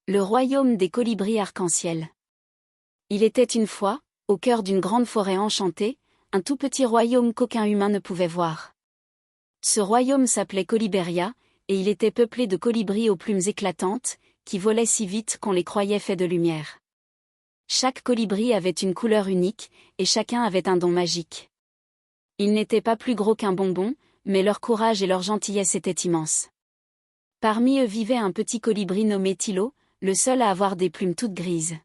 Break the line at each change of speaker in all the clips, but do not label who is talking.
Le royaume des colibris arc-en-ciel. Il était une fois, au cœur d'une grande forêt enchantée, un tout petit royaume qu'aucun humain ne pouvait voir. Ce royaume s'appelait Coliberia, et il était peuplé de colibris aux plumes éclatantes, qui volaient si vite qu'on les croyait faits de lumière. Chaque colibri avait une couleur unique, et chacun avait un don magique. Ils n'étaient pas plus gros qu'un bonbon, mais leur courage et leur gentillesse étaient immenses. Parmi eux vivait un petit colibri nommé Tilo, le seul à avoir des plumes toutes grises.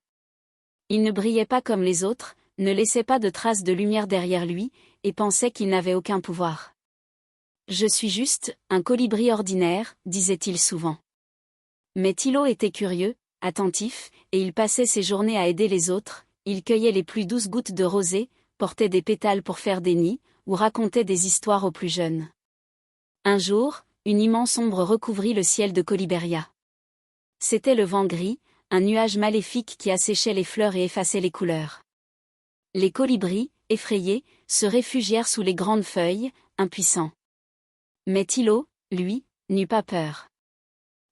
Il ne brillait pas comme les autres, ne laissait pas de traces de lumière derrière lui, et pensait qu'il n'avait aucun pouvoir. « Je suis juste, un colibri ordinaire », disait-il souvent. Mais Tilo était curieux, attentif, et il passait ses journées à aider les autres, il cueillait les plus douces gouttes de rosée, portait des pétales pour faire des nids, ou racontait des histoires aux plus jeunes. Un jour, une immense ombre recouvrit le ciel de Coliberia. C'était le vent gris, un nuage maléfique qui asséchait les fleurs et effaçait les couleurs. Les colibris, effrayés, se réfugièrent sous les grandes feuilles, impuissants. Mais Tilo, lui, n'eut pas peur.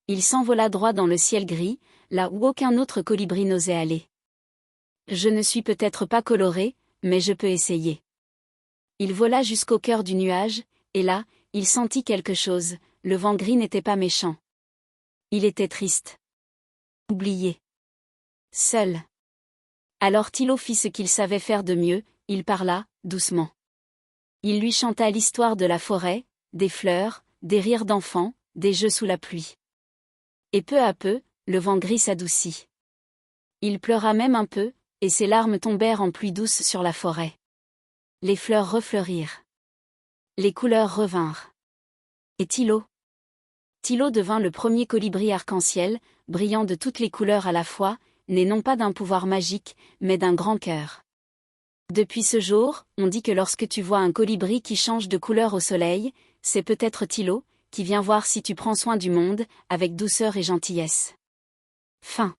Il s'envola droit dans le ciel gris, là où aucun autre colibri n'osait aller. « Je ne suis peut-être pas coloré, mais je peux essayer. » Il vola jusqu'au cœur du nuage, et là, il sentit quelque chose, le vent gris n'était pas méchant. Il était triste. Oublié. Seul. Alors Tilo fit ce qu'il savait faire de mieux, il parla, doucement. Il lui chanta l'histoire de la forêt, des fleurs, des rires d'enfants, des jeux sous la pluie. Et peu à peu, le vent gris s'adoucit. Il pleura même un peu, et ses larmes tombèrent en pluie douce sur la forêt. Les fleurs refleurirent. Les couleurs revinrent. Et Tilo devint le premier colibri arc-en-ciel, brillant de toutes les couleurs à la fois, né non pas d'un pouvoir magique, mais d'un grand cœur. Depuis ce jour, on dit que lorsque tu vois un colibri qui change de couleur au soleil, c'est peut-être Tilo, qui vient voir si tu prends soin du monde, avec douceur et gentillesse. Fin.